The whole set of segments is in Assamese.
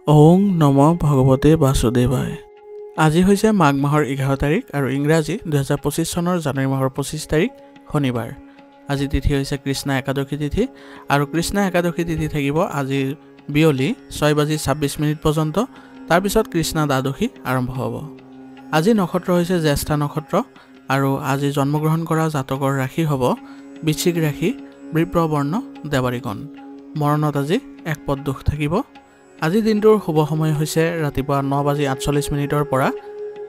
ওং নম ভগৱতে বাসুদেৱায়। আজি হৈছে মাঘ মাহৰ 11 তাৰিখ আৰু ইংৰাজী 2025 চনৰ জানুৱাৰী মাহৰ 25 তাৰিখ শনিবাৰ। আজি তিথি হৈছে কৃষ্ণা একাদশী তিথি আৰু কৃষ্ণা একাদশী তিথি থাকিব আজি বিয়লি 6:26 পৰ্যন্ত। তাৰপিছত কৃষ্ণা দ্বাদশী আৰম্ভ হ'ব। আজি নক্ষত্ৰ হৈছে জ্যেষ্ঠা নক্ষত্ৰ আৰু আজি জন্মগ্ৰহণ কৰা জাতকৰ ৰাশি হ'ব বৃশ্চিক ৰাশি, বৃপ্ৰবৰ্ণ, দেৱাৰীগণ। মৰণত আজি এক পদ দুখ থাকিব। আজি দিনটোৰ শুভ সময় হৈছে ৰাতিপুৱা 9:48 পৰা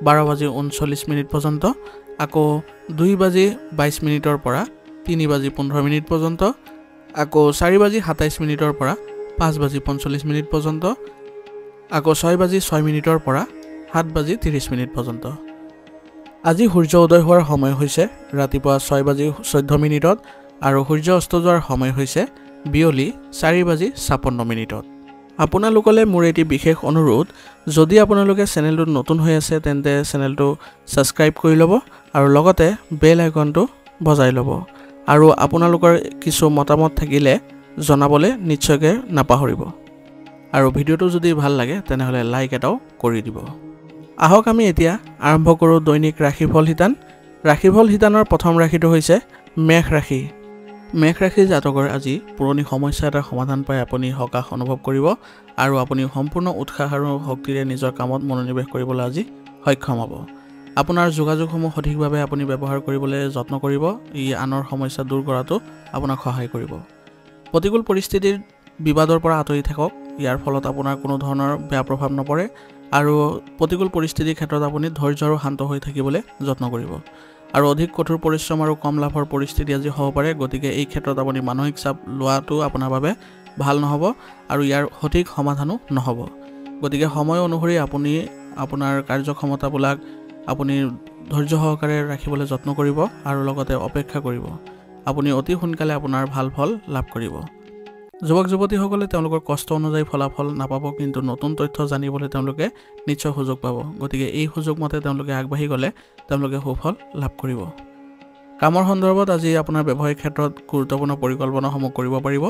12:39 পৰ্যন্ত, আকৌ 2:22 পৰা 3:15 পৰ্যন্ত, আকৌ 4:27 পৰা 5:45 পৰ্যন্ত, আকৌ 6:06 পৰা 7:30 পৰ্যন্ত। আজি সূৰ্য উদয় হোৱাৰ সময় হৈছে ৰাতিপুৱা 6:14 আৰু সূৰ্য অস্ত যোৱাৰ সময় হৈছে বিয়লি 4:56। আপোনালোকলৈ মোৰ এটি বিশেষ অনুৰোধ, যদি আপোনালোকে চেনেলটো নতুন হৈ আছে তেন্তে চেনেলটো ছাবস্ক্ৰাইব কৰি ল'ব আৰু লগতে বেল আইকনটো বজাই ল'ব আৰু আপোনালোকৰ কিছু মতামত থাকিলে জনাবলৈ নিশ্চয়কৈ নাপাহৰিব। আৰু ভিডিঅ'টো যদি ভাল লাগে তেনেহ'লে লাইক এটাও কৰি দিব। আহক আমি এতিয়া আৰম্ভ কৰোঁ দৈনিক ৰাশিফল শিতান। ৰাশিফল শিতানৰ প্ৰথম ৰাশিটো হৈছে মেষ ৰাশি। মেষ ৰাশিৰ জাতকৰ আজি পুৰণি সমস্যা এটাৰ সমাধান পাই আপুনি সকাহ অনুভৱ কৰিব আৰু আপুনি সম্পূৰ্ণ উৎসাহ আৰু শক্তিৰে নিজৰ কামত মনোনিৱেশ কৰিবলৈ আজি সক্ষম হ'ব। আপোনাৰ যোগাযোগসমূহ সঠিকভাৱে আপুনি ব্যৱহাৰ কৰিবলৈ যত্ন কৰিব। ই আনৰ সমস্যা দূৰ কৰাটো আপোনাক সহায় কৰিব। প্ৰতিকূল পৰিস্থিতিৰ বিবাদৰ পৰা আঁতৰি থাকক, ইয়াৰ ফলত আপোনাৰ কোনো ধৰণৰ বেয়া প্ৰভাৱ নপৰে আৰু প্ৰতিকূল পৰিস্থিতিৰ ক্ষেত্ৰত আপুনি ধৈৰ্য আৰু শান্ত হৈ থাকিবলৈ যত্ন কৰিব। আৰু অধিক কঠোৰ পৰিশ্ৰম আৰু কম লাভৰ পৰিস্থিতি আজি হ'ব পাৰে, গতিকে এই ক্ষেত্ৰত আপুনি মানসিক চাপ লোৱাটো আপোনাৰ বাবে ভাল নহ'ব আৰু ইয়াৰ সঠিক সমাধানো নহ'ব। গতিকে সময় অনুসৰি আপুনি আপোনাৰ কাৰ্যক্ষমতাবিলাক আপুনি ধৈৰ্য সহকাৰে ৰাখিবলৈ যত্ন কৰিব আৰু লগতে অপেক্ষা কৰিব। আপুনি অতি সোনকালে আপোনাৰ ভাল ফল লাভ কৰিব। যুৱক যুৱতীসকলে তেওঁলোকৰ কষ্ট অনুযায়ী ফলাফল নাপাব, কিন্তু নতুন তথ্য জানিবলৈ তেওঁলোকে নিশ্চয় সুযোগ পাব। গতিকে এই সুযোগ মতে তেওঁলোকে আগবাঢ়ি গ'লে তেওঁলোকে সুফল লাভ কৰিব। কামৰ সন্দৰ্ভত আজি আপোনাৰ ব্যৱসায়িক ক্ষেত্ৰত গুৰুত্বপূৰ্ণ পৰিকল্পনাসমূহ কৰিব পাৰিব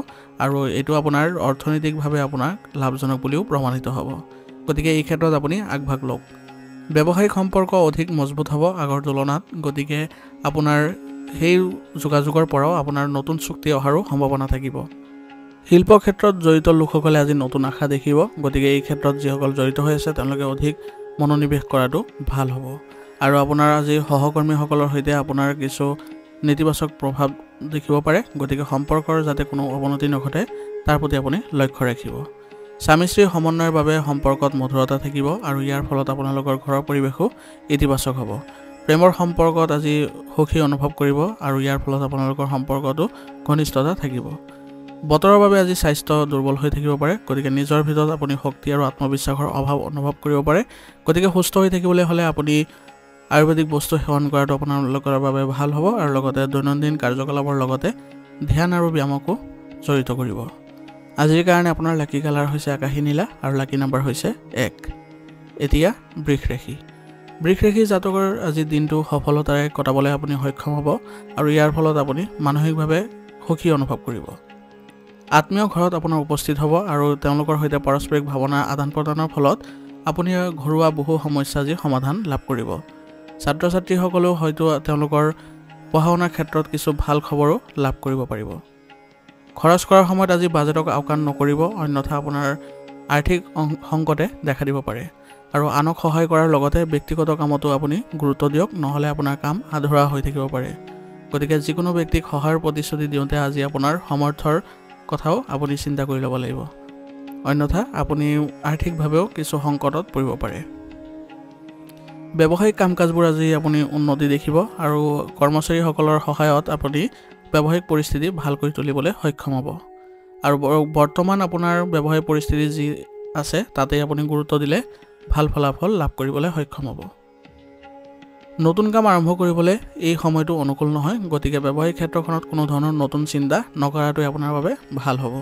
আৰু এইটো আপোনাৰ অৰ্থনৈতিকভাৱে আপোনাক লাভজনক বুলিও প্ৰমাণিত হ'ব। গতিকে এই ক্ষেত্ৰত আপুনি আগভাগ লওক। ব্যৱসায়িক সম্পৰ্ক অধিক মজবুত হ'ব আগৰ তুলনাত, গতিকে আপোনাৰ সেই যোগাযোগৰ পৰাও আপোনাৰ নতুন চুক্তি অহাৰো সম্ভাৱনা থাকিব। শিল্প ক্ষেত্ৰত জড়িত লোকসকলে আজি নতুন আশা দেখিব, গতিকে এই ক্ষেত্ৰত যিসকল জড়িত হৈ আছে তেওঁলোকে অধিক মনোনিৱেশ কৰাটো ভাল হ'ব। আৰু আপোনাৰ আজি সহকৰ্মীসকলৰ সৈতে আপোনাৰ কিছু নেতিবাচক প্ৰভাৱ দেখিব পাৰে, গতিকে সম্পৰ্কৰ যাতে কোনো অৱনতি নঘটে তাৰ প্ৰতি আপুনি লক্ষ্য ৰাখিব। স্বামী স্ত্ৰীৰ সমন্বয়ৰ বাবে সম্পৰ্কত মধুৰতা থাকিব আৰু ইয়াৰ ফলত আপোনালোকৰ ঘৰৰ পৰিৱেশো ইতিবাচক হ'ব। প্ৰেমৰ সম্পৰ্কত আজি সুখী অনুভৱ কৰিব আৰু ইয়াৰ ফলত আপোনালোকৰ সম্পৰ্কতো ঘনিষ্ঠতা থাকিব। বতৰৰ বাবে আজি স্বাস্থ্য দুৰ্বল হৈ থাকিব পাৰে, গতিকে নিজৰ ভিতৰত আপুনি শক্তি আৰু আত্মবিশ্বাসৰ অভাৱ অনুভৱ কৰিব পাৰে। গতিকে সুস্থ হৈ থাকিবলৈ হ'লে আপুনি আয়ুৰ্বেদিক বস্তু সেৱন কৰাটো আপোনালোকৰ বাবে ভাল হ'ব আৰু লগতে দৈনন্দিন কাৰ্যকলাপৰ লগতে ধ্যান আৰু ব্যায়ামকো জড়িত কৰিব। আজিৰ কাৰণে আপোনাৰ লাকি কালাৰ হৈছে আকাশী নীলা আৰু লাকি নাম্বাৰ হৈছে 1। এতিয়া বৃষ ৰাশি। বৃষ ৰাশি জাতকৰ আজি দিনটো সফলতাৰে কটাবলৈ আপুনি সক্ষম হ'ব আৰু ইয়াৰ ফলত আপুনি মানসিকভাৱে সুখী অনুভৱ কৰিব। আত্মীয় ঘৰত আপোনাৰ উপস্থিত হ'ব আৰু তেওঁলোকৰ সৈতে পাৰস্পৰিক ভাৱনাৰ আদান প্ৰদানৰ ফলত আপুনি ঘৰুৱা বহু সমস্যা আজি সমাধান লাভ কৰিব। ছাত্ৰ ছাত্ৰীসকলেও হয়তো তেওঁলোকৰ পঢ়া শুনাৰ ক্ষেত্ৰত কিছু ভাল খবৰো লাভ কৰিব পাৰিব। খৰচ কৰাৰ সময়ত আজি বাজেটক আওকাণ নকৰিব, অন্যথা আপোনাৰ আৰ্থিক সংকটে দেখা দিব পাৰে। আৰু আনক সহায় কৰাৰ লগতে ব্যক্তিগত কামতো আপুনি গুৰুত্ব দিয়ক, নহ'লে আপোনাৰ কাম আধৰুৱা হৈ থাকিব পাৰে। গতিকে যিকোনো ব্যক্তিক সহায়ৰ প্ৰতিশ্ৰুতি দিওঁতে আজি আপোনাৰ সমৰ্থৰ কথাও আপুনি চিন্তা কৰি ল'ব লাগিব, অন্যথা আপুনি আৰ্থিকভাৱেও কিছু সংকটত পৰিব পাৰে। ব্যৱসায়িক কাম কাজবোৰ আজি আপুনি উন্নতি দেখিব আৰু কৰ্মচাৰীসকলৰ সহায়ত আপুনি ব্যৱসায়িক পৰিস্থিতি ভাল কৰি তুলিবলৈ সক্ষম হ'ব। আৰু বৰ্তমান আপোনাৰ ব্যৱসায়িক পৰিস্থিতি যি আছে তাতে আপুনি গুৰুত্ব দিলে ভাল ফলাফল লাভ কৰিবলৈ সক্ষম হ'ব। নতুন কাম আৰম্ভ কৰিবলৈ এই সময়টো অনুকূল নহয়, গতিকে ব্যৱসায়িক ক্ষেত্ৰখনত কোনো ধৰণৰ নতুন চিন্তা নকৰাটোৱে আপোনাৰ বাবে ভাল হ'ব।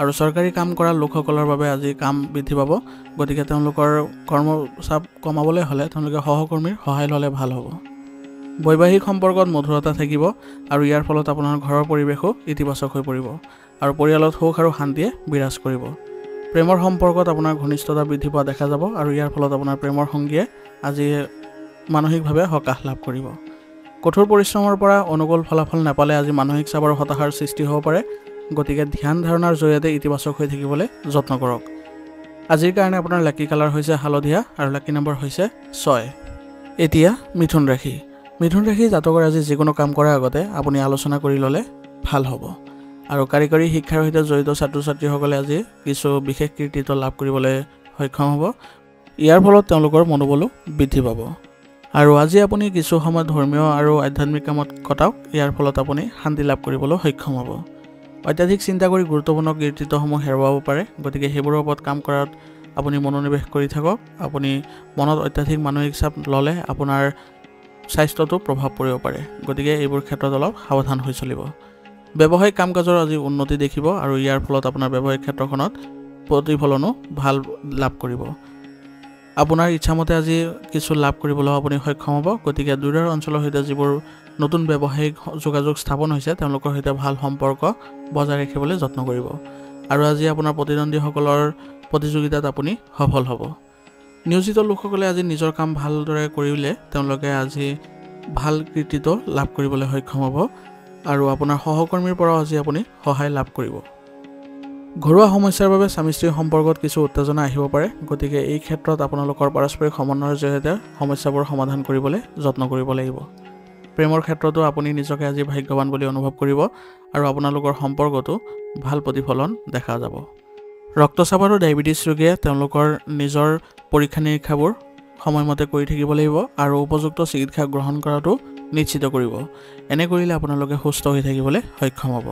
আৰু চৰকাৰী কাম কৰা লোকসকলৰ বাবে আজি কাম বৃদ্ধি পাব, গতিকে তেওঁলোকৰ কৰ্মচাপ কমাবলৈ হ'লে তেওঁলোকে সহকৰ্মীৰ সহায় ল'লে ভাল হ'ব। বৈবাহিক সম্পৰ্কত মধুৰতা থাকিব আৰু ইয়াৰ ফলত আপোনাৰ ঘৰৰ পৰিৱেশো ইতিবাচক হৈ পৰিব আৰু পৰিয়ালত সুখ আৰু শান্তিয়ে বিৰাজ কৰিব। প্ৰেমৰ সম্পৰ্কত আপোনাৰ ঘনিষ্ঠতা বৃদ্ধি পোৱা দেখা যাব আৰু ইয়াৰ ফলত আপোনাৰ প্ৰেমৰ সংগীয়ে আজি মানসিকভাৱে সকাহ লাভ কৰিব। কঠোৰ পৰিশ্ৰমৰ পৰা অনুকূল ফলাফল নাপালে আজি মানসিক চাপ আৰু হতাশাৰ সৃষ্টি হ'ব পাৰে। গতিকে ধ্যান ধাৰণাৰ জৰিয়তে ইতিবাচক হৈ থাকিবলৈ যত্ন কৰক। আজিৰ কাৰণে আপোনাৰ লাকি কালাৰ হৈছে হালধীয়া আৰু লাকি নম্বৰ হৈছে 6। এতিয়া মিথুন ৰাশি। মিথুন ৰাশি জাতকৰ আজি যিকোনো কাম কৰাৰ আগতে আপুনি আলোচনা কৰি ল'লে ভাল হ'ব। আৰু কাৰিকৰী শিক্ষাৰ সৈতে জড়িত ছাত্ৰ ছাত্ৰীসকলে আজি কিছু বিশেষ কৃতিত্ব লাভ কৰিবলৈ সক্ষম হ'ব। ইয়াৰ ফলত তেওঁলোকৰ মনোবলো বৃদ্ধি পাব। আৰু আজি আপুনি কিছু সময় ধৰ্মীয় আৰু আধ্যাত্মিক কামত কটাওক। ইয়াৰ ফলত আপুনি শান্তি লাভ কৰিবলৈ সক্ষম হ'ব। অত্যাধিক চিন্তা কৰি গুৰুত্বপূৰ্ণ কৃতিত্বসমূহ হেৰুৱাব পাৰে। গতিকে সেইবোৰৰ ওপৰত কাম কৰাত আপুনি মনোনিৱেশ কৰি থাকক। আপুনি মনত অত্যাধিক মানসিক চাপ ল'লে আপোনাৰ স্বাস্থ্যটো প্ৰভাৱ পৰিব পাৰে। গতিকে এইবোৰ ক্ষেত্ৰত অলপ সাৱধান হৈ চলিব। ব্যৱসায়িক কাম কাজৰ আজি উন্নতি দেখিব আৰু ইয়াৰ ফলত আপোনাৰ ব্যৱসায়িক ক্ষেত্ৰখনত প্ৰতিফলনো ভাল লাভ কৰিব। আপোনাৰ ইচ্ছামতে আজি কিছু লাভ কৰিবলৈ আপুনি সক্ষম হ'ব। গতিকে দূৰৰ অঞ্চলৰ সৈতে যিবোৰ নতুন ব্যৱসায়িক যোগাযোগ স্থাপন হৈছে তেওঁলোকৰ সৈতে ভাল সম্পৰ্ক বজাই ৰাখিবলৈ যত্ন কৰিব। আৰু আজি আপোনাৰ প্ৰতিদ্বন্দ্বীসকলৰ প্ৰতিযোগিতাত আপুনি সফল হ'ব। নিয়োজিত লোকসকলে আজি নিজৰ কাম ভালদৰে কৰিলে তেওঁলোকে আজি ভাল কৃতিত্ব লাভ কৰিবলৈ সক্ষম হ'ব আৰু আপোনাৰ সহকৰ্মীৰ পৰাও আজি আপুনি সহায় লাভ কৰিব। ঘৰুৱা সমস্যাৰ বাবে স্বামী স্ত্ৰীৰ সম্পৰ্কত কিছু উত্তেজনা আহিব পাৰে। গতিকে এই ক্ষেত্ৰত আপোনালোকৰ পাৰস্পৰিক সমন্বয়ৰ জৰিয়তে সমস্যাবোৰ সমাধান কৰিবলৈ যত্ন কৰিব লাগিব। প্ৰেমৰ ক্ষেত্ৰতো আপুনি নিজকে আজি ভাগ্যৱান বুলি অনুভৱ কৰিব আৰু আপোনালোকৰ সম্পৰ্কতো ভাল প্ৰতিফলন দেখা যাব। ৰক্তচাপ আৰু ডায়েবেটিছ ৰোগীয়ে তেওঁলোকৰ নিজৰ পৰীক্ষা নিৰীক্ষাবোৰ সময়মতে কৰি থাকিব লাগিব আৰু উপযুক্ত চিকিৎসা গ্ৰহণ কৰাটো নিশ্চিত কৰিব। এনে কৰিলে আপোনালোকে সুস্থ হৈ থাকিবলৈ সক্ষম হ'ব।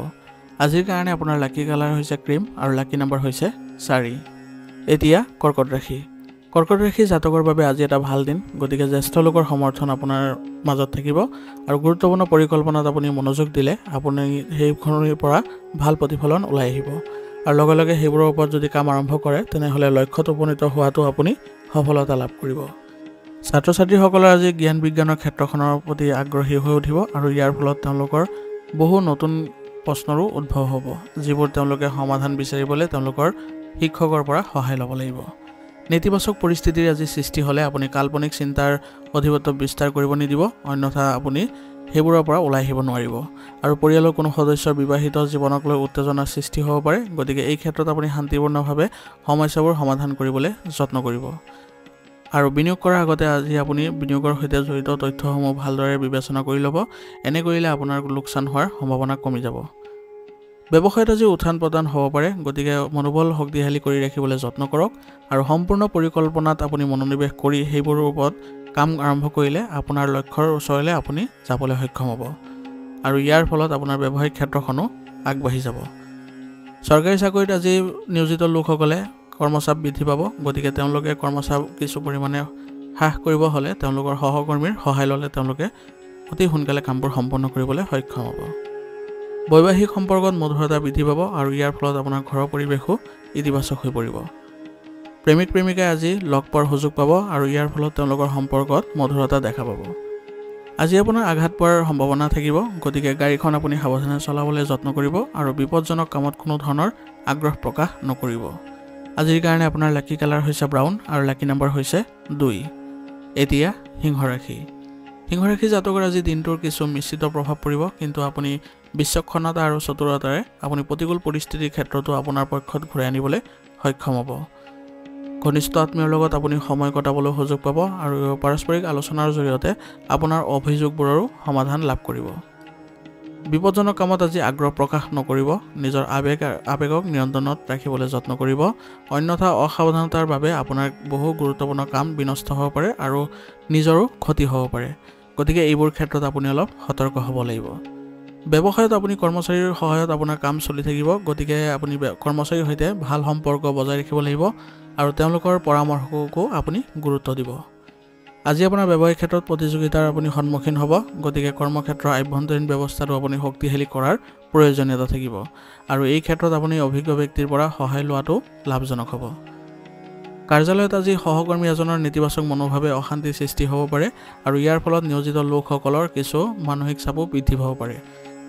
আজিৰ কাৰণে আপোনাৰ লাকি কালাৰ হৈছে ক্ৰীম আৰু লাকি নম্বৰ হৈছে 4। এতিয়া কৰ্কট ৰাশি। কৰ্কট ৰাশি জাতকৰ বাবে আজি এটা ভাল দিন। গতিকে জ্যেষ্ঠ লোকৰ সমৰ্থন আপোনাৰ মাজত থাকিব আৰু গুৰুত্বপূৰ্ণ পৰিকল্পনাত আপুনি মনোযোগ দিলে আপুনি সেইখনৰ পৰা ভাল প্ৰতিফলন ওলাই আহিব। আৰু লগে লগে সেইবোৰৰ ওপৰত যদি কাম আৰম্ভ কৰে তেনেহ'লে লক্ষ্যত উপনীত হোৱাটো আপুনি সফলতা লাভ কৰিব। ছাত্ৰ ছাত্ৰীসকলৰ আজি জ্ঞান বিজ্ঞানৰ ক্ষেত্ৰখনৰ প্ৰতি আগ্ৰহী হৈ উঠিব আৰু ইয়াৰ ফলত তেওঁলোকৰ বহু নতুন প্ৰশ্নৰো উদ্ভৱ হ'ব, যিবোৰ তেওঁলোকে সমাধান বিচাৰিবলৈ তেওঁলোকৰ শিক্ষকৰ পৰা সহায় ল'ব লাগিব। নেতিবাচক পৰিস্থিতিৰ আজি সৃষ্টি হ'লে আপুনি কাল্পনিক চিন্তাৰ অধিপত্য বিস্তাৰ কৰিব নিদিব, অন্যথা আপুনি সেইবোৰৰ পৰা ওলাই আহিব নোৱাৰিব। আৰু পৰিয়ালৰ কোনো সদস্যৰ বিবাহিত জীৱনক লৈ উত্তেজনাৰ সৃষ্টি হ'ব পাৰে। গতিকে এই ক্ষেত্ৰত আপুনি শান্তিপূৰ্ণভাৱে সমস্যাবোৰ সমাধান কৰিবলৈ যত্ন কৰিব। আৰু বিনিয়োগ কৰাৰ আগতে আজি আপুনি বিনিয়োগৰ সৈতে জড়িত তথ্যসমূহ ভালদৰে বিবেচনা কৰি ল'ব। এনে কৰিলে আপোনাৰ লোকচান হোৱাৰ সম্ভাৱনা কমি যাব। ব্যৱসায়ত আজি উত্থান পতন হ'ব পাৰে। গতিকে মনোবল শক্তিশালী কৰি ৰাখিবলৈ যত্ন কৰক আৰু সম্পূৰ্ণ পৰিকল্পনাত আপুনি মনোনিৱেশ কৰি সেইবোৰৰ ওপৰত কাম আৰম্ভ কৰিলে আপোনাৰ লক্ষ্যৰ ওচৰলৈ আপুনি যাবলৈ সক্ষম হ'ব আৰু ইয়াৰ ফলত আপোনাৰ ব্যৱসায়িক ক্ষেত্ৰখনো আগবাঢ়ি যাব। চৰকাৰী চাকৰিত আজি নিয়োজিত লোকসকলে কৰ্মচাপ বৃদ্ধি পাব। গতিকে তেওঁলোকে কৰ্মচাপ কিছু পৰিমাণে হ্ৰাস কৰিব হ'লে তেওঁলোকৰ সহকৰ্মীৰ সহায় ল'লে তেওঁলোকে অতি সোনকালে কামবোৰ সম্পন্ন কৰিবলৈ সক্ষম হ'ব। বৈবাহিক সম্পৰ্কত মধুৰতা বৃদ্ধি পাব আৰু ইয়াৰ ফলত আপোনাৰ ঘৰৰ পৰিৱেশো ইতিবাচক হৈ পৰিব। প্ৰেমিক প্ৰেমিকাই আজি লগ পোৱাৰ সুযোগ পাব আৰু ইয়াৰ ফলত তেওঁলোকৰ সম্পৰ্কত মধুৰতা দেখা পাব। আজি আপোনাৰ আঘাত পোৱাৰ সম্ভাৱনা থাকিব। গতিকে গাড়ীখন আপুনি সাৱধানে চলাবলৈ যত্ন কৰিব আৰু বিপদজনক কামত কোনো ধৰণৰ আগ্ৰহ প্ৰকাশ নকৰিব। আজিৰ কাৰণে আপোনাৰ লাকি কালাৰ হৈছে ব্ৰাউন আৰু লাকি নম্বৰ হৈছে 2। এতিয়া সিংহ ৰাশি। সিংহ ৰাশি জাতকৰ আজি দিনটোৰ কিছু মিশ্ৰিত প্ৰভাৱ পৰিব, কিন্তু আপুনি বিচক্ষণতা আৰু চতুৰতাৰে আপুনি প্ৰতিকূল পৰিস্থিতিৰ ক্ষেত্ৰতো আপোনাৰ পক্ষত ঘূৰাই আনিবলৈ সক্ষম হ'ব। ঘনিষ্ঠ আত্মীয়ৰ লগত আপুনি সময় কটাবলৈ সুযোগ পাব আৰু পাৰস্পৰিক আলোচনাৰ জৰিয়তে আপোনাৰ অভিযোগবোৰৰো সমাধান লাভ কৰিব। বিপদজনক কামত আজি আগ্ৰহ প্ৰকাশ নকৰিব। নিজৰ আৱেগক নিয়ন্ত্ৰণত ৰাখিবলৈ যত্ন কৰিব, অন্যথা অসাৱধানতাৰ বাবে আপোনাৰ বহু গুৰুত্বপূৰ্ণ কাম বিনষ্ট হ'ব পাৰে আৰু নিজৰো ক্ষতি হ'ব পাৰে। গতিকে এইবোৰ ক্ষেত্ৰত আপুনি অলপ সতৰ্ক হ'ব লাগিব। ব্যৱসায়ত আপুনি কৰ্মচাৰীৰ সহায়ত আপোনাৰ কাম চলি থাকিব। গতিকে আপুনি কৰ্মচাৰীৰ সৈতে ভাল সম্পৰ্ক বজাই ৰাখিব লাগিব আৰু তেওঁলোকৰ পৰামৰ্শকো আপুনি গুৰুত্ব দিব। আজি আপোনাৰ ব্যৱসায়িক ক্ষেত্ৰত প্ৰতিযোগিতাৰ আপুনি সন্মুখীন হ'ব। গতিকে কৰ্মক্ষেত্ৰৰ আভ্যন্তৰীণ ব্যৱস্থাটো আপুনি শক্তিশালী কৰাৰ প্ৰয়োজনীয়তা থাকিব আৰু এই ক্ষেত্ৰত আপুনি অভিজ্ঞ ব্যক্তিৰ পৰা সহায় লোৱাটো লাভজনক হ'ব। কাৰ্যালয়ত আজি সহকৰ্মী এজনৰ নেতিবাচক মনোভাৱে অশান্তিৰ সৃষ্টি হ'ব পাৰে আৰু ইয়াৰ ফলত নিয়োজিত লোকসকলৰ কিছু মানসিক চাপো বৃদ্ধি পাব পাৰে।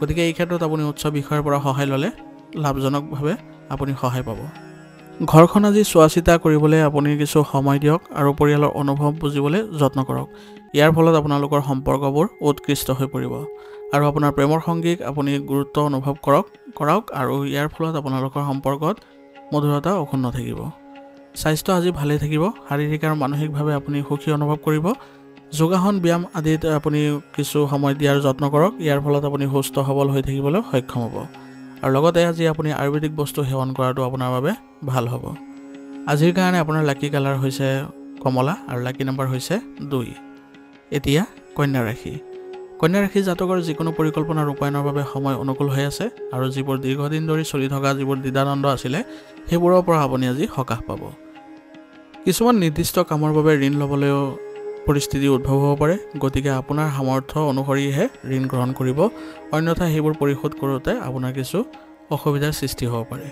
গতিকে এই ক্ষেত্ৰত আপুনি উচ্চ বিষয়ৰ পৰা সহায় ল'লে লাভজনকভাৱে আপুনি সহায় পাব। ঘৰখন আজি চোৱা চিতা কৰিবলৈ আপুনি কিছু সময় দিয়ক আৰু পৰিয়ালৰ অনুভৱ বুজিবলৈ যত্ন কৰক। ইয়াৰ ফলত আপোনালোকৰ সম্পৰ্কবোৰ উৎকৃষ্ট হৈ পৰিব আৰু আপোনাৰ প্ৰেমৰ সংগীক আপুনি গুৰুত্ব অনুভৱ কৰক আৰু ইয়াৰ ফলত আপোনালোকৰ সম্পৰ্কত মধুৰতা অক্ষুণ্ণ থাকিব। স্বাস্থ্য আজি ভালে থাকিব। শাৰীৰিক আৰু মানসিকভাৱে আপুনি সুখী অনুভৱ কৰিব। যোগাসন ব্যায়াম আদিত আপুনি কিছু সময় দিয়াৰ যত্ন কৰক। ইয়াৰ ফলত আপুনি সুস্থ সবল হৈ থাকিবলৈ সক্ষম হ'ব আৰু লগতে আজি আপুনি আয়ুৰ্বেদিক বস্তু সেৱন কৰাটো আপোনাৰ বাবে ভাল হ'ব। আজিৰ কাৰণে আপোনাৰ লাকি কালাৰ হৈছে কমলা আৰু লাকি নম্বৰ হৈছে 2। এতিয়া কন্যা ৰাশি। কন্যা ৰাশি জাতকৰ যিকোনো পৰিকল্পনা ৰূপায়ণৰ বাবে সময় অনুকূল হৈ আছে আৰু যিবোৰ দীৰ্ঘদিন ধৰি চলি থকা যিবোৰ দ্বিধাদ্বন্দ্ব আছিলে সেইবোৰৰ পৰা আপুনি আজি সকাহ পাব। কিছুমান নিৰ্দিষ্ট কামৰ বাবে ঋণ ল'বলৈও পৰিস্থিতি উদ্ভৱ হ'ব পাৰে, গতিকে আপোনাৰ সামৰ্থ্য অনুসৰিহে ঋণ গ্ৰহণ কৰিব, অন্যথা সেইবোৰ পৰিশোধ কৰোঁতে আপোনাৰ কিছু অসুবিধাৰ সৃষ্টি হ'ব পাৰে।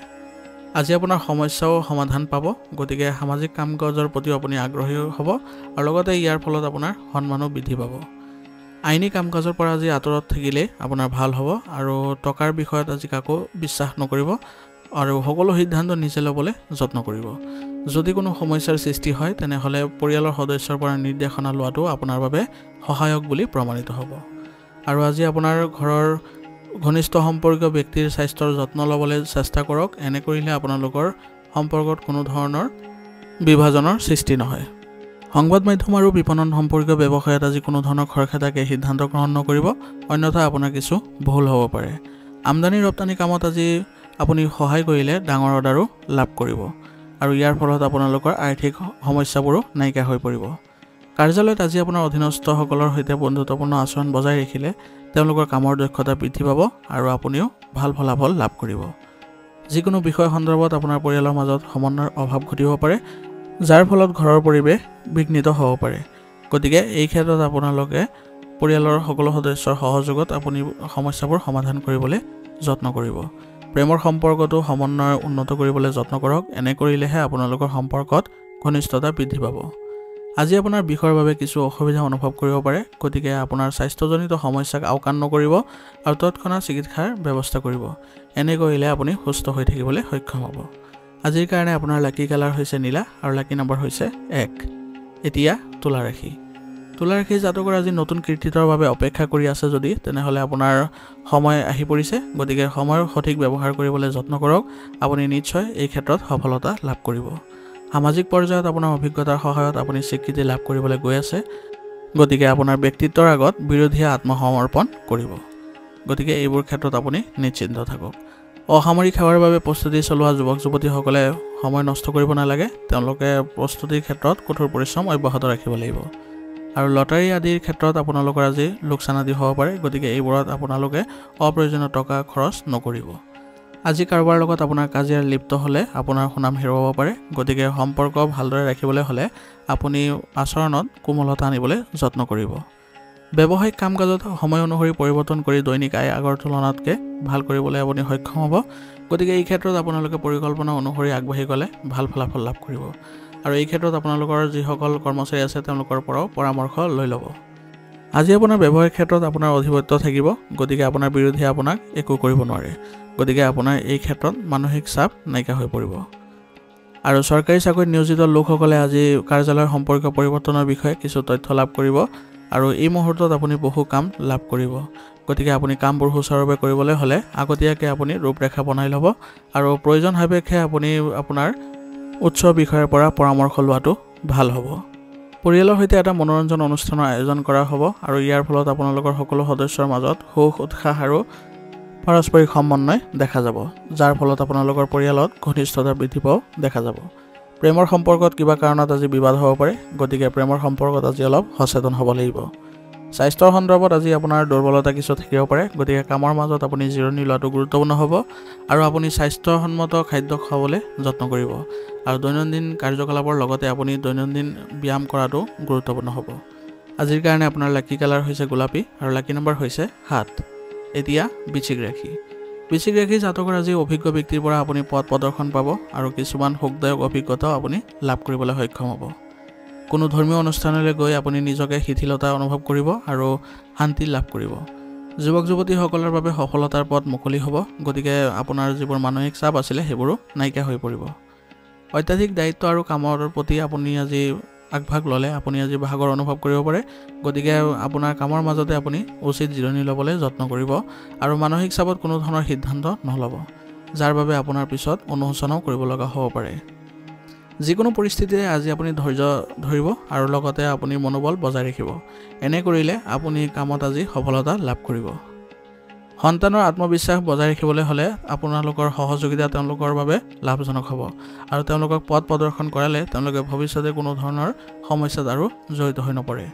আজি আপোনাৰ সমস্যাও সমাধান পাব, গতিকে সামাজিক কাম কাজৰ প্ৰতিও আপুনি আগ্ৰহী হ'ব আৰু লগতে ইয়াৰ ফলত আপোনাৰ সন্মানো বৃদ্ধি পাব। আইনী কাম কাজৰ পৰা আজি আঁতৰত থাকিলে আপোনাৰ ভাল হ'ব আৰু টকাৰ বিষয়ত আজি কাকো বিশ্বাস নকৰিব আৰু সকলো সিদ্ধান্ত নিজে ল'বলৈ যত্ন কৰিব। যদি কোনো সমস্যাৰ সৃষ্টি হয় তেনেহ'লে পৰিয়ালৰ সদস্যৰ পৰা নিৰ্দেশনা লোৱাটো আপোনাৰ বাবে সহায়ক বুলি প্ৰমাণিত হ'ব। আৰু আজি আপোনাৰ ঘৰৰ ঘনিষ্ঠ সম্পৰ্কীয় ব্যক্তিৰ স্বাস্থ্যৰ যত্ন ল'বলৈ চেষ্টা কৰক। এনে কৰিলে আপোনালোকৰ সম্পৰ্কত কোনো ধৰণৰ বিভাজনৰ সৃষ্টি নহয়। সংবাদ মাধ্যম আৰু বিপণন সম্পৰ্কীয় ব্যৱসায়ত আজি কোনো ধৰণৰ খৰখেদাকৈ সিদ্ধান্ত গ্ৰহণ নকৰিব, অন্যথা আপোনাৰ কিছু ভুল হ'ব পাৰে। আমদানি ৰপ্তানি কামত আজি আপুনি সহায় কৰিলে ডাঙৰ অৰ্ডাৰো লাভ কৰিব আৰু ইয়াৰ ফলত আপোনালোকৰ আৰ্থিক সমস্যাবোৰো নাইকিয়া হৈ পৰিব। কাৰ্যালয়ত আজি আপোনাৰ অধীনস্থসকলৰ সৈতে বন্ধুত্বপূৰ্ণ আচৰণ বজাই ৰাখিলে তেওঁলোকৰ কামৰ দক্ষতা বৃদ্ধি পাব আৰু আপুনিও ভাল ফলাফল লাভ কৰিব। যিকোনো বিষয় সন্দৰ্ভত আপোনাৰ পৰিয়ালৰ মাজত সমন্বয়ৰ অভাৱ ঘটিব পাৰে, যাৰ ফলত ঘৰৰ পৰিৱেশ বিঘ্নিত হ'ব পাৰে। গতিকে এই ক্ষেত্ৰত আপোনালোকে পৰিয়ালৰ সকলো সদস্যৰ সহযোগত আপুনি সমস্যাবোৰ সমাধান কৰিবলৈ যত্ন কৰিব। প্ৰেমৰ সম্পৰ্কটো সমন্বয় উন্নত কৰিবলৈ যত্ন কৰক। এনে কৰিলেহে আপোনালোকৰ সম্পৰ্কত ঘনিষ্ঠতা বৃদ্ধি পাব। আজি আপোনাৰ বিষয়ৰ বাবে কিছু অসুবিধা অনুভৱ কৰিব পাৰে, গতিকে আপোনাৰ স্বাস্থ্যজনিত সমস্যাক আওকাণ নকৰিব আৰু তৎক্ষণাত চিকিৎসাৰ ব্যৱস্থা কৰিব। এনে কৰিলে আপুনি সুস্থ হৈ থাকিবলৈ সক্ষম হ'ব। আজিৰ কাৰণে আপোনাৰ লাকি কালাৰ হৈছে নীলা আৰু লাকি নম্বৰ হৈছে 1। এতিয়া তুলা ৰাশি। তুলা ৰাশি জাতকৰ আজি নতুন কৃতিত্বৰ বাবে অপেক্ষা কৰি আছে যদি তেনেহ'লে আপোনাৰ সময় আহি পৰিছে, গতিকে সময়ৰ সঠিক ব্যৱহাৰ কৰিবলৈ যত্ন কৰক। আপুনি নিশ্চয় এই ক্ষেত্ৰত সফলতা লাভ কৰিব। সামাজিক পৰ্যায়ত আপোনাৰ অভিজ্ঞতাৰ সহায়ত আপুনি স্বীকৃতি লাভ কৰিবলৈ গৈ আছে, গতিকে আপোনাৰ ব্যক্তিত্বৰ আগত বিৰোধীয়ে আত্মসমৰ্পণ কৰিব। গতিকে এইবোৰ ক্ষেত্ৰত আপুনি নিশ্চিন্ত থাকক। অসামৰিক সেৱাৰ বাবে প্ৰস্তুতি চলোৱা যুৱক যুৱতীসকলে সময় নষ্ট কৰিব নালাগে। তেওঁলোকে প্ৰস্তুতিৰ ক্ষেত্ৰত কঠোৰ পৰিশ্ৰম অব্যাহত ৰাখিব লাগিব। আৰু লটাৰী আদিৰ ক্ষেত্ৰত আপোনালোকৰ আজি লোকচান আদি হ'ব পাৰে, গতিকে এইবোৰত আপোনালোকে অপ্ৰয়োজনীয় টকা খৰচ নকৰিব। আজি কাৰোবাৰ লগত আপোনাৰ কাজিয়াত লিপ্ত হ'লে আপোনাৰ সুনাম হেৰুৱাব পাৰে, গতিকে সম্পৰ্ক ভালদৰে ৰাখিবলৈ হ'লে আপুনি আচৰণত কোমলতা আনিবলৈ যত্ন কৰিব। ব্যৱসায়িক কাম কাজত সময় অনুসৰি পৰিৱৰ্তন কৰি দৈনিক আয় আগৰ তুলনাতকৈ ভাল কৰিবলৈ আপুনি সক্ষম হ'ব, গতিকে এই ক্ষেত্ৰত আপোনালোকে পৰিকল্পনা অনুসৰি আগবাঢ়ি গ'লে ভাল ফলাফল লাভ কৰিব। আৰু এই ক্ষেত্ৰত আপোনালোকৰ যিসকল কৰ্মচাৰী আছে তেওঁলোকৰ পৰাও পৰামৰ্শ লৈ ল'ব। আজি আপোনাৰ ব্যৱসায়িক ক্ষেত্ৰত আপোনাৰ আধিপত্য থাকিব, গতিকে আপোনাৰ বিৰোধীয়ে আপোনাক একো কৰিব নোৱাৰে। গতিকে আপোনাৰ এই ক্ষেত্ৰত মানসিক চাপ নাইকিয়া হৈ পৰিব। আৰু চৰকাৰী চাকৰিত নিয়োজিত লোকসকলে আজি কাৰ্যালয় সম্পৰ্কীয় পৰিৱৰ্তনৰ বিষয়ে কিছু তথ্য লাভ কৰিব আৰু এই মুহূৰ্তত আপুনি বহু কাম লাভ কৰিব। গতিকে আপুনি কামবোৰ সুচাৰুৰূপে কৰিবলৈ হ'লে আগতীয়াকৈ আপুনি ৰূপৰেখা বনাই ল'ব আৰু প্ৰয়োজন সাপেক্ষে আপুনি আপোনাৰ উচ্চ বিষয়ৰ পৰা পৰামৰ্শ লোৱাটো ভাল হ'ব। পৰিয়ালৰ সৈতে এটা মনোৰঞ্জন অনুষ্ঠানৰ আয়োজন কৰা হ'ব আৰু ইয়াৰ ফলত আপোনালোকৰ সকলো সদস্যৰ মাজত সুখ উৎসাহ আৰু পাৰস্পৰিক সমন্বয় দেখা যাব, যাৰ ফলত আপোনালোকৰ পৰিয়ালত ঘনিষ্ঠতা বৃদ্ধি পোৱাও দেখা যাব। প্ৰেমৰ সম্পৰ্কত কিবা কাৰণত আজি বিবাদ হ'ব পাৰে, গতিকে প্ৰেমৰ সম্পৰ্কত আজি অলপ সচেতন হ'ব লাগিব। স্বাস্থ্যৰ সন্দৰ্ভত আজি আপোনাৰ দুৰ্বলতা কিছু থাকিব পাৰে, গতিকে কামৰ মাজত আপুনি জিৰণি লোৱাটো গুৰুত্বপূৰ্ণ হ'ব আৰু আপুনি স্বাস্থ্যসন্মত খাদ্য খাবলৈ যত্ন কৰিব আৰু দৈনন্দিন কাৰ্যকলাপৰ লগতে আপুনি দৈনন্দিন ব্যায়াম কৰাটো গুৰুত্বপূৰ্ণ হ'ব। আজিৰ কাৰণে আপোনাৰ লাকি কালাৰ হৈছে গোলাপী আৰু লাকি নম্বৰ হৈছে 7। এতিয়া বৃশ্চিক ৰাশি। বৃশ্চিক ৰাশি জাতকৰ আজি অভিজ্ঞ ব্যক্তিৰ পৰা আপুনি পথ প্ৰদৰ্শন পাব আৰু কিছুমান সুখদায়ক অভিজ্ঞতাও আপুনি লাভ কৰিবলৈ সক্ষম হ'ব। কোনো ধৰ্মীয় অনুষ্ঠানলৈ গৈ আপুনি নিজকে শিথিলতা অনুভৱ কৰিব আৰু শান্তি লাভ কৰিব। যুৱক যুৱতীসকলৰ বাবে সফলতাৰ পথ মুকলি হ'ব, গতিকে আপোনাৰ যিবোৰ মানসিক চাপ আছিলে সেইবোৰো নাইকিয়া হৈ পৰিব। অত্যাধিক দায়িত্ব আৰু কামৰ প্ৰতি আপুনি আজি আগভাগ ল'লে আপুনি আজি ভাগৰ অনুভৱ কৰিব পাৰে। গতিকে আপোনাৰ কামৰ মাজতে আপুনি উচিত জিৰণি ল'বলৈ যত্ন কৰিব আৰু মানসিক চাপত কোনো ধৰণৰ সিদ্ধান্ত নল'ব, যাৰ বাবে আপোনাৰ পিছত অনুশোচনাও কৰিব লগা হ'ব পাৰে। যিকোনো পৰিস্থিতিতে আজি আপুনি ধৈৰ্য ধৰিব আৰু লগতে আপুনি মনোবল বজাই ৰাখিব। এনে কৰিলে আপুনি কামত আজি সফলতা লাভ কৰিব। সন্তানৰ আত্মবিশ্বাস বজাই ৰাখিবলৈ হ'লে আপোনালোকৰ সহযোগিতা তেওঁলোকৰ বাবে লাভজনক হ'ব আৰু তেওঁলোকক পথ প্ৰদৰ্শন কৰালে তেওঁলোকে ভৱিষ্যতে কোনো ধৰণৰ সমস্যাত আৰু জড়িত হৈ নপৰে।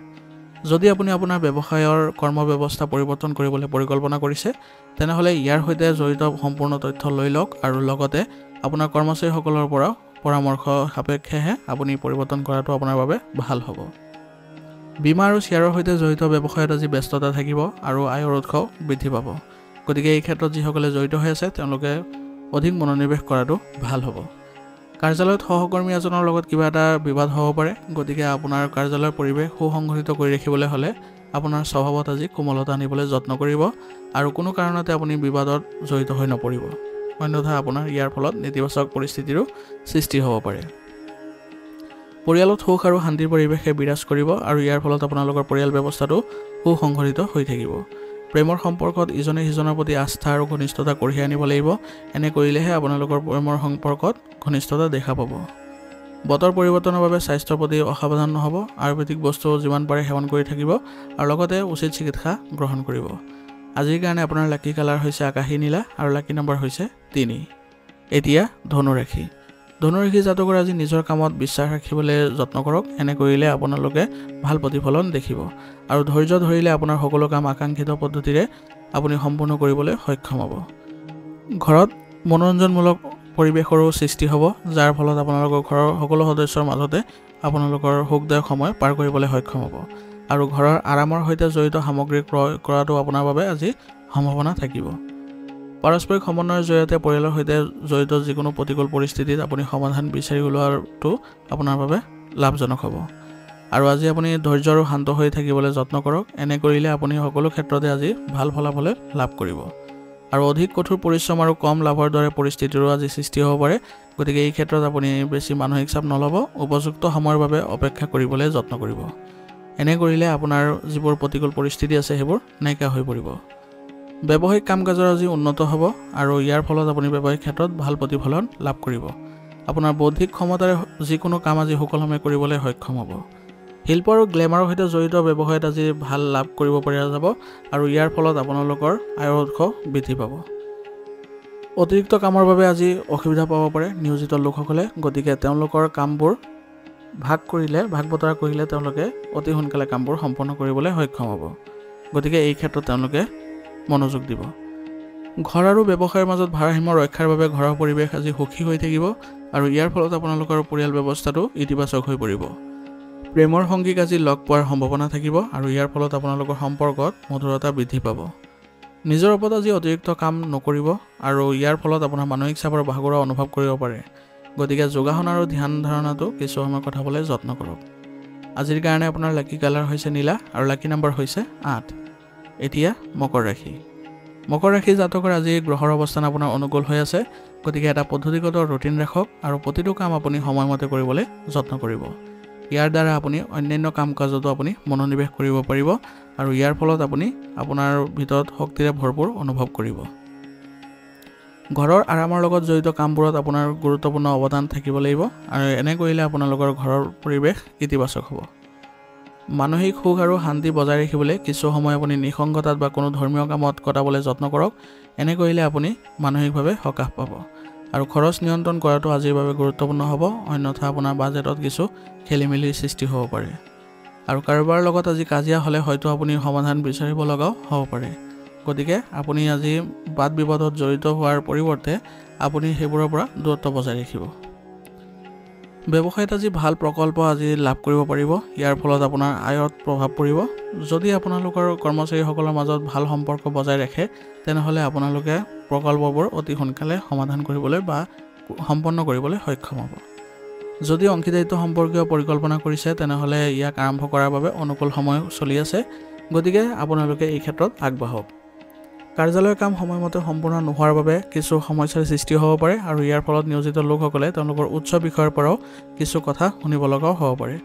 যদি আপুনি আপোনাৰ ব্যৱসায়ৰ কৰ্মব্যৱস্থা পৰিৱৰ্তন কৰিবলৈ পৰিকল্পনা কৰিছে, তেনেহ'লে ইয়াৰ সৈতে জড়িত সম্পূৰ্ণ তথ্য লৈ লওক আৰু লগতে আপোনাৰ কৰ্মচাৰীসকলৰ পৰা পৰামৰ্শ সাপেক্ষেহে আপুনি পৰিৱৰ্তন কৰাটো আপোনাৰ বাবে ভাল হ'ব। বীমা আৰু শ্বেয়াৰৰ সৈতে জড়িত ব্যৱসায়ত আজি ব্যস্ততা থাকিব আৰু আয়ৰ উৎস বৃদ্ধি পাব। গতিকে এই ক্ষেত্ৰত যিসকলে জড়িত হৈ আছে তেওঁলোকে অধিক মনোনিৱেশ কৰাটো ভাল হ'ব। কাৰ্যালয়ত সহকৰ্মী এজনৰ লগত কিবা এটা বিবাদ হ'ব পাৰে। গতিকে আপোনাৰ কাৰ্যালয়ৰ পৰিৱেশ সুসংগঠিত কৰি ৰাখিবলৈ হ'লে আপোনাৰ স্বভাৱত আজি কোমলতা আনিবলৈ যত্ন কৰিব আৰু কোনো কাৰণতে আপুনি বিবাদত জড়িত হৈ নপৰিব, অন্যথা আপোনাৰ ইয়াৰ ফলত নেতিবাচক পৰিস্থিতিৰো সৃষ্টি হ'ব পাৰে। পৰিয়ালত সুখ আৰু শান্তিৰ পৰিৱেশে বিৰাজ কৰিব আৰু ইয়াৰ ফলত আপোনালোকৰ পৰিয়াল ব্যৱস্থাটো সুসংগঠিত হৈ থাকিব। প্ৰেমৰ সম্পৰ্কত ইজনে সিজনৰ প্ৰতি আস্থা আৰু ঘনিষ্ঠতা কঢ়িয়াই আনিব লাগিব। এনে কৰিলেহে আপোনালোকৰ প্ৰেমৰ সম্পৰ্কত ঘনিষ্ঠতা দেখা পাব। বতৰ পৰিৱৰ্তনৰ বাবে স্বাস্থ্যৰ প্ৰতি অসাৱধান নহ'ব। আয়ুৰ্বেদিক বস্তু যিমান পাৰে সেৱন কৰি থাকিব আৰু লগতে উচিত চিকিৎসা গ্ৰহণ কৰিব। আজিৰ কাৰণে আপোনাৰ লাকি কালাৰ হৈছে আকাশী নীলা আৰু লাকি নম্বৰ হৈছে 3। এতিয়া ধনুৰাশি। ধনুৰাশি জাতকৰ আজি নিজৰ কামত বিশ্বাস ৰাখিবলৈ যত্ন কৰক। এনে কৰিলে আপোনালোকে ভাল প্ৰতিফলন দেখিব আৰু ধৈৰ্য ধৰিলে আপোনাৰ সকলো কাম আকাংক্ষিত পদ্ধতিৰে আপুনি সম্পূৰ্ণ কৰিবলৈ সক্ষম হ'ব। ঘৰত মনোৰঞ্জনমূলক পৰিৱেশৰো সৃষ্টি হ'ব, যাৰ ফলত আপোনালোকৰ ঘৰৰ সকলো সদস্যৰ মাজতে আপোনালোকৰ সুখদায়ক সময় পাৰ কৰিবলৈ সক্ষম হ'ব আৰু ঘৰৰ আৰামৰ সৈতে জড়িত সামগ্ৰী ক্ৰয় কৰাটো আপোনাৰ বাবে আজি সম্ভাৱনা থাকিব। পাৰস্পৰিক সমন্বয়ৰ জৰিয়তে পৰিয়ালৰ সৈতে জড়িত যিকোনো প্ৰতিকূল পৰিস্থিতিত আপুনি সমাধান বিচাৰি উলিওৱাটো আপোনাৰ বাবে লাভজনক হ'ব আৰু আজি আপুনি ধৈৰ্য আৰু শান্ত হৈ থাকিবলৈ যত্ন কৰক। এনে কৰিলে আপুনি সকলো ক্ষেত্ৰতে আজি ভাল ফলাফল লাভ কৰিব আৰু অধিক কঠোৰ পৰিশ্ৰম আৰু কম লাভৰ দৰে পৰিস্থিতিৰো আজি সৃষ্টি হ'ব পাৰে। গতিকে এই ক্ষেত্ৰত আপুনি বেছি মানসিক চাপ নল'ব, উপযুক্ত সময়ৰ বাবে অপেক্ষা কৰিবলৈ যত্ন কৰিব। এনে কৰিলে আপোনাৰ যিবোৰ প্ৰতিকূল পৰিস্থিতি আছে সেইবোৰ নাইকিয়া হৈ পৰিব। ব্যৱসায়িক কাম কাজৰ আজি উন্নত হ'ব আৰু ইয়াৰ ফলত আপুনি ব্যৱসায়িক ক্ষেত্ৰত ভাল প্ৰতিফলন লাভ কৰিব। আপোনাৰ বৌদ্ধিক ক্ষমতাৰে যিকোনো কাম আজি সুকলমে কৰিবলৈ সক্ষম হ'ব। শিল্প আৰু গ্লেমাৰৰ সৈতে জড়িত ব্যৱসায়ত আজি ভাল লাভ কৰিব পৰা যাব আৰু ইয়াৰ ফলত আপোনালোকৰ আয়ৰ উৎস বৃদ্ধি পাব। অতিৰিক্ত কামৰ বাবে আজি অসুবিধা পাব পাৰে নিয়োজিত লোকসকলে। গতিকে তেওঁলোকৰ কামবোৰ ভাগ বতৰা কৰিলে তেওঁলোকে অতি সোনকালে কামবোৰ সম্পন্ন কৰিবলৈ সক্ষম হ'ব। গতিকে এই ক্ষেত্ৰত তেওঁলোকে মনোযোগ দিব। ঘৰ আৰু ব্যৱসায়ৰ মাজত ভাৰসাম্য ৰক্ষাৰ বাবে ঘৰৰ পৰিৱেশ আজি সুখী হৈ থাকিব আৰু ইয়াৰ ফলত আপোনালোকৰ পৰিয়াল ব্যৱস্থাটো ইতিবাচক হৈ পৰিব। প্ৰেমৰ সংগীক আজি লগ পোৱাৰ সম্ভাৱনা থাকিব আৰু ইয়াৰ ফলত আপোনালোকৰ সম্পৰ্কত মধুৰতা বৃদ্ধি পাব। নিজৰ ওপৰত আজি অতিৰিক্ত কাম নকৰিব আৰু ইয়াৰ ফলত আপোনাৰ মানসিক চাপৰ ভাগৰুৱা অনুভৱ কৰিব পাৰে। গতিকে যোগাসন আৰু ধ্যান ধাৰণাটো কিছু সময় কটাবলৈ যত্ন কৰক। আজিৰ কাৰণে আপোনাৰ লাকি কালাৰ হৈছে নীলা আৰু লাকি নম্বৰ হৈছে 8। এতিয়া মকৰ ৰাশি। মকৰ ৰাশি জাতকৰ আজি গ্ৰহৰ অৱস্থান আপোনাৰ অনুকূল হৈ আছে। গতিকে এটা পদ্ধতিগত ৰুটিন ৰাখক আৰু প্ৰতিটো কাম আপুনি সময়মতে কৰিবলৈ যত্ন কৰিব। ইয়াৰ দ্বাৰা আপুনি অন্যান্য কাম কাজতো আপুনি মনোনিৱেশ কৰিব পাৰিব আৰু ইয়াৰ ফলত আপুনি আপোনাৰ ভিতৰত শক্তিৰে ভৰপূৰ অনুভৱ কৰিব। ঘৰৰ আৰামৰ লগত জড়িত কামবোৰত আপোনাৰ গুৰুত্বপূৰ্ণ অৱদান থাকিব লাগিব আৰু এনে কৰিলে আপোনালোকৰ ঘৰৰ পৰিৱেশ ইতিবাচক হ'ব। মানসিক সুখ আৰু শান্তি বজাই ৰাখিবলৈ কিছু সময় আপুনি নিসংগতাত বা কোনো ধৰ্মীয় কামত কটাবলৈ যত্ন কৰক। এনে কৰিলে আপুনি মানসিকভাৱে সকাহ পাব আৰু খৰচ নিয়ন্ত্ৰণ কৰাটো আজিৰ বাবে গুৰুত্বপূৰ্ণ হ'ব, অন্যথা আপোনাৰ বাজেটত কিছু খেলিমেলিৰ সৃষ্টি হ'ব পাৰে আৰু কাৰোবাৰ লগত আজি কাজিয়া হ'লে হয়তো আপুনি সমাধান বিচাৰিব লগাও হ'ব পাৰে। গতিকে আপুনি আজি বাদ বিবাদত জড়িত হোৱাৰ পৰিৱৰ্তে আপুনি সেইবোৰৰ পৰা দূৰত্ব বজাই ৰাখিব। ব্যৱসায়ত আজি ভাল প্ৰকল্প আজি লাভ কৰিব পাৰিব। ইয়াৰ ফলত আপোনাৰ আয়ত প্ৰভাৱ পৰিব। যদি আপোনালোকৰ কৰ্মচাৰীসকলৰ মাজত ভাল সম্পৰ্ক বজাই ৰাখে তেনেহ'লে আপোনালোকে প্ৰকল্পবোৰ অতি সোনকালে সমাধান কৰিবলৈ বা সম্পন্ন কৰিবলৈ সক্ষম হ'ব। যদি অংশীদাৰিত্ব সম্পৰ্কীয় পৰিকল্পনা কৰিছে তেনেহ'লে ইয়াক আৰম্ভ কৰাৰ বাবে অনুকূল সময় চলি আছে। গতিকে আপোনালোকে এই ক্ষেত্ৰত আগবাঢ়ক। কাৰ্যালয়ৰ কাম সময়মতে সম্পূৰ্ণ নোহোৱাৰ বাবে কিছু সমস্যাৰ সৃষ্টি হ'ব পাৰে আৰু ইয়াৰ ফলত নিয়োজিত লোকসকলে তেওঁলোকৰ উচ্চ বিষয়ৰ পৰাও কিছু কথা শুনিব লগাও হ'ব পাৰে।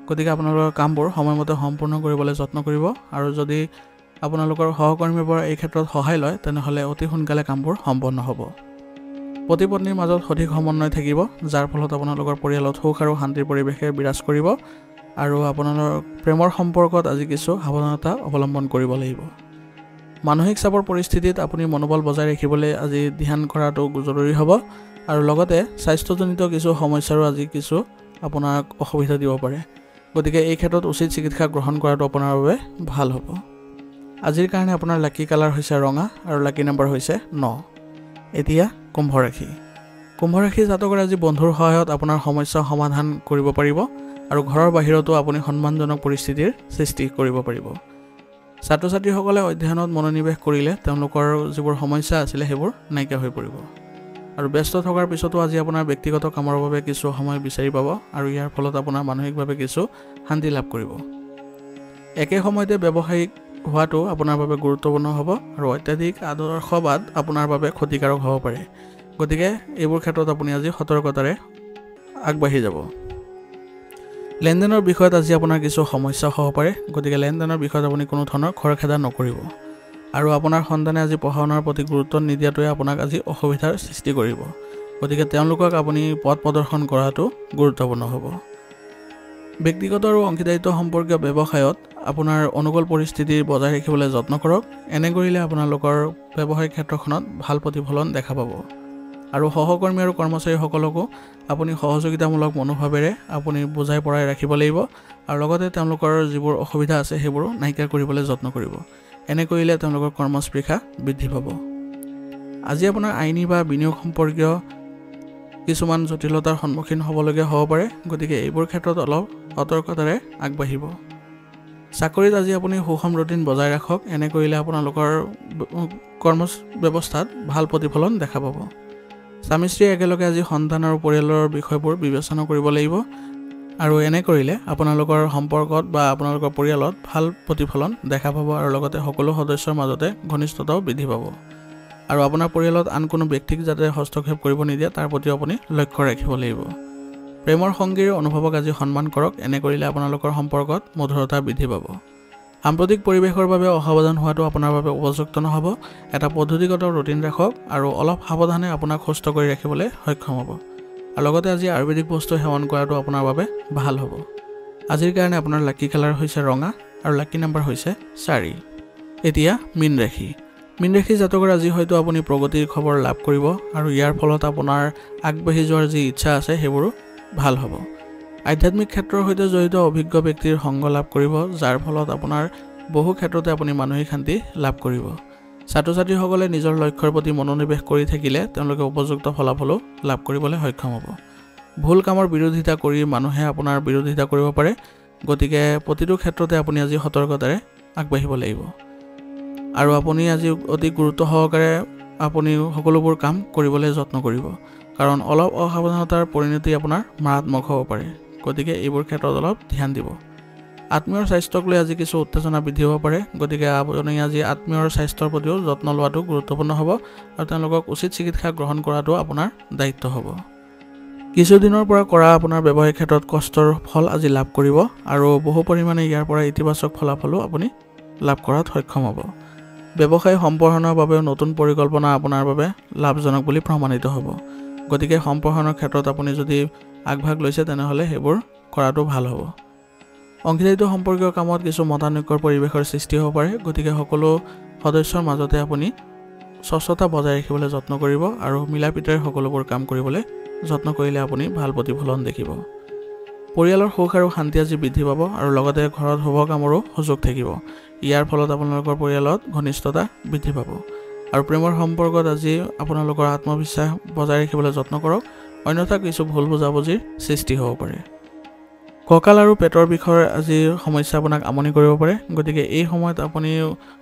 গতিকে আপোনালোকৰ কামবোৰ সময়মতে সম্পূৰ্ণ কৰিবলৈ যত্ন কৰিব আৰু যদি আপোনালোকৰ সহকৰ্মীৰ পৰা এই ক্ষেত্ৰত সহায় লয় তেনেহ'লে অতি সোনকালে কামবোৰ সম্পন্ন হ'ব। পতি পত্নীৰ মাজত সঠিক সমন্বয় থাকিব, যাৰ ফলত আপোনালোকৰ পৰিয়ালত সুখ আৰু শান্তিৰ পৰিৱেশে বিৰাজ কৰিব আৰু আপোনালোকৰ প্ৰেমৰ সম্পৰ্কত আজি কিছু সাৱধানতা অৱলম্বন কৰিব লাগিব। মানসিক চাপৰ পৰিস্থিতিত আপুনি মনোবল বজাই ৰাখিবলৈ আজি ধ্যান কৰাটো জৰুৰী হ'ব আৰু লগতে স্বাস্থ্যজনিত কিছু সমস্যাৰো আজি কিছু আপোনাক অসুবিধা দিব পাৰে। গতিকে এই ক্ষেত্ৰত উচিত চিকিৎসা গ্ৰহণ কৰাটো আপোনাৰ বাবে ভাল হ'ব। আজিৰ কাৰণে আপোনাৰ লাকি কালাৰ হৈছে ৰঙা আৰু লাকি নম্বৰ হৈছে 9। এতিয়া কুম্ভ ৰাশি। কুম্ভ ৰাশি জাতকৰ আজি বন্ধুৰ সহায়ত আপোনাৰ সমস্যা সমাধান কৰিব পাৰিব আৰু ঘৰৰ বাহিৰতো আপুনি সন্মানজনক পৰিস্থিতিৰ সৃষ্টি কৰিব পাৰিব। ছাত্ৰ ছাত্ৰীসকলে অধ্যয়নত মনোনিৱেশ কৰিলে তেওঁলোকৰ যিবোৰ সমস্যা আছিলে সেইবোৰ নাইকিয়া হৈ পৰিব আৰু ব্যস্ত থকাৰ পিছতো আজি আপোনাৰ ব্যক্তিগত কামৰ বাবে কিছু সময় বিচাৰি পাব আৰু ইয়াৰ ফলত আপোনাৰ মানসিকভাৱে কিছু শান্তি লাভ কৰিব। একে সময়তে ব্যৱসায়িক হোৱাটো আপোনাৰ বাবে গুৰুত্বপূৰ্ণ হ'ব আৰু অত্যাধিক আদৰ্শবাদ আপোনাৰ বাবে ক্ষতিকাৰক হ'ব পাৰে। গতিকে এইবোৰ ক্ষেত্ৰত আপুনি আজি সতৰ্কতাৰে আগবাঢ়ি যাব। লেনদেনৰ বিষয়ত আজি আপোনাৰ কিছু সমস্যা হ'ব পাৰে। গতিকে লেনদেনৰ বিষয়ত আপুনি কোনো ধৰণৰ খৰখেদা নকৰিব আৰু আপোনাৰ সন্তানে আজি পঢ়া শুনাৰ প্ৰতি গুৰুত্ব নিদিয়াটোৱে আপোনাক আজি অসুবিধাৰ সৃষ্টি কৰিব। গতিকে তেওঁলোকক আপুনি পথ প্ৰদৰ্শন কৰাটো গুৰুত্বপূৰ্ণ হ'ব। ব্যক্তিগত আৰু অংশীদাৰিত্ব সম্পৰ্কীয় ব্যৱসায়ত আপোনাৰ অনুকূল পৰিস্থিতি বজাই ৰাখিবলৈ যত্ন কৰক। এনে কৰিলে আপোনালোকৰ ব্যৱসায়িক ক্ষেত্ৰখনত ভাল প্ৰতিফলন দেখা পাব আৰু সহকৰ্মী আৰু কৰ্মচাৰীসকলকো আপুনি সহযোগিতামূলক মনোভাৱেৰে আপুনি বুজাই পৰাই ৰাখিব লাগিব আৰু লগতে তেওঁলোকৰ যিবোৰ অসুবিধা আছে সেইবোৰো নাইকিয়া কৰিবলৈ যত্ন কৰিব। এনে কৰিলে তেওঁলোকৰ কৰ্মস্পৃহা বৃদ্ধি পাব। আজি আপোনাৰ আইনী বা বিনিয়োগ সম্পৰ্কীয় কিছুমান জটিলতাৰ সন্মুখীন হ'বলগীয়া হ'ব পাৰে। গতিকে এইবোৰ ক্ষেত্ৰত অলপ সতৰ্কতাৰে আগবাঢ়িব। চাকৰিত আজি আপুনি সুষম ৰুটিন বজাই ৰাখক। এনে কৰিলে আপোনালোকৰ কৰ্ম ব্যৱস্থাত ভাল প্ৰতিফলন দেখা পাব। স্বামী স্ত্ৰী একেলগে আজি সন্তান আৰু পৰিয়ালৰ বিষয়বোৰ বিবেচনা কৰিব লাগিব আৰু এনে কৰিলে আপোনালোকৰ সম্পৰ্কত বা আপোনালোকৰ পৰিয়ালত ভাল প্ৰতিফলন দেখা পাব আৰু লগতে সকলো সদস্যৰ মাজতে ঘনিষ্ঠতাও বৃদ্ধি পাব আৰু আপোনাৰ পৰিয়ালত আন কোনো ব্যক্তিক যাতে হস্তক্ষেপ কৰিব নিদিয়ে তাৰ প্ৰতি আপুনি লক্ষ্য ৰাখিব লাগিব। প্ৰেমৰ সংগীৰ অনুভৱক আজি সন্মান কৰক। এনে কৰিলে আপোনালোকৰ সম্পৰ্কত মধুৰতা বৃদ্ধি পাব। সাম্প্ৰতিক পৰিৱেশৰ বাবে অসাৱধান হোৱাটো আপোনাৰ বাবে উপযুক্ত নহ'ব। এটা পদ্ধতিগত ৰুটিন ৰাখক আৰু অলপ সাৱধানে আপোনাক সুস্থ কৰি ৰাখিবলৈ সক্ষম হ'ব আৰু লগতে আজি আয়ুৰ্বেদিক বস্তু সেৱন কৰাটো আপোনাৰ বাবে ভাল হ'ব। আজিৰ কাৰণে আপোনাৰ লাকি কালাৰ হৈছে ৰঙা আৰু লাকি নম্বৰ হৈছে 4। এতিয়া মীন ৰাশি। মীন ৰাশি জাতকৰ আজি হয়তো আপুনি প্ৰগতিৰ খবৰ লাভ কৰিব আৰু ইয়াৰ ফলত আপোনাৰ আগবাঢ়ি যোৱাৰ যি ইচ্ছা আছে সেইবোৰো ভাল হ'ব। আধ্যাত্মিক ক্ষেত্ৰৰ সৈতে জড়িত অভিজ্ঞ ব্যক্তিৰ সংগ লাভ কৰিব, যাৰ ফলত আপোনাৰ বহু ক্ষেত্ৰতে আপুনি মানসিক শান্তি লাভ কৰিব। ছাত্ৰ ছাত্ৰীসকলে নিজৰ লক্ষ্যৰ প্ৰতি মনোনিৱেশ কৰি থাকিলে তেওঁলোকে উপযুক্ত ফলাফলো লাভ কৰিবলৈ সক্ষম হ'ব। ভুল কামৰ বিৰোধিতা কৰি মানুহে আপোনাৰ বিৰোধিতা কৰিব পাৰে। গতিকে প্ৰতিটো ক্ষেত্ৰতে আপুনি আজি সতৰ্কতাৰে আগবাঢ়িব লাগিব আৰু আপুনি আজি অতি গুৰুত্ব সহকাৰে আপুনি সকলোবোৰ কাম কৰিবলৈ যত্ন কৰিব, কাৰণ অলপ অসাৱধানতাৰ পৰিণতি আপোনাৰ মাৰাত্মক হ'ব পাৰে। গতিকে এইবোৰ ক্ষেত্ৰত অলপ ধ্যান দিব। আত্মীয়ৰ স্বাস্থ্যক লৈ আজি কিছু উত্তেজনা বৃদ্ধি হ'ব পাৰে। গতিকে আপুনি আজি আত্মীয়ৰ স্বাস্থ্যৰ প্ৰতিও যত্ন লোৱাটো গুৰুত্বপূৰ্ণ হ'ব আৰু তেওঁলোকক উচিত চিকিৎসা গ্ৰহণ কৰাটো আপোনাৰ দায়িত্ব হ'ব। কিছুদিনৰ পৰা কৰা আপোনাৰ ব্যৱসায়িক ক্ষেত্ৰত কষ্টৰ ফল আজি লাভ কৰিব আৰু বহু পৰিমাণে ইয়াৰ পৰা ইতিবাচক ফলাফলো আপুনি লাভ কৰাত সক্ষম হ'ব। ব্যৱসায় সম্প্ৰসাৰণৰ বাবেও নতুন পৰিকল্পনা আপোনাৰ বাবে লাভজনক বুলি প্ৰমাণিত হ'ব। গতিকে সম্প্ৰসাৰণৰ ক্ষেত্ৰত আপুনি যদি আগভাগ লৈছে তেনেহ'লে সেইবোৰ কৰাটো ভাল হ'ব। অংশীদাৰিত্ব সম্পৰ্কীয় কামত কিছু মতানৈক্যৰ পৰিৱেশৰ সৃষ্টি হ'ব পাৰে। গতিকে সকলো সদস্যৰ মাজতে আপুনি স্বচ্ছতা বজাই ৰাখিবলৈ যত্ন কৰিব আৰু মিলা প্ৰীতিৰে সকলোবোৰ কাম কৰিবলৈ যত্ন কৰিলে আপুনি ভাল প্ৰতিফলন দেখিব। পৰিয়ালৰ সুখ আৰু শান্তি আজি বৃদ্ধি পাব আৰু লগতে ঘৰত শুভ কামৰো সুযোগ থাকিব। ইয়াৰ ফলত আপোনালোকৰ পৰিয়ালত ঘনিষ্ঠতা বৃদ্ধি পাব আৰু প্ৰেমৰ সম্পৰ্কত আজি আপোনালোকৰ আত্মবিশ্বাস বজাই ৰাখিবলৈ যত্ন কৰক, অন্যথা কিছু ভুল বুজাবুজিৰ সৃষ্টি হ'ব পাৰে। কঁকাল আৰু পেটৰ বিষৰ আজি সমস্যা আপোনাক আমনি কৰিব পাৰে। গতিকে এই সময়ত আপুনি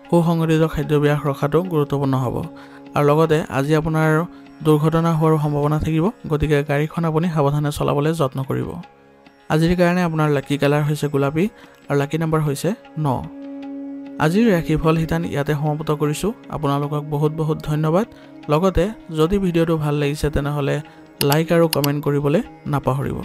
সুসংগঠিত খাদ্যাভ্যাস ৰখাটো গুৰুত্বপূৰ্ণ হ'ব আৰু লগতে আজি আপোনাৰ দুৰ্ঘটনা হোৱাৰ সম্ভাৱনা থাকিব। গতিকে গাড়ীখন আপুনি সাৱধানে চলাবলৈ যত্ন কৰিব। আজিৰ কাৰণে আপোনাৰ লাকি কালাৰ হৈছে গোলাপী আৰু লাকি নম্বৰ হৈছে 9। আজিৰ ৰাশিফল শিতান ইয়াতে সমাপ্ত কৰিছোঁ। আপোনালোকক বহুত বহুত ধন্যবাদ। লগতে যদি ভিডিঅ'টো ভাল লাগিছে তেনেহ'লে লাইক আৰু কমেণ্ট কৰিবলৈ নাপাহৰিব।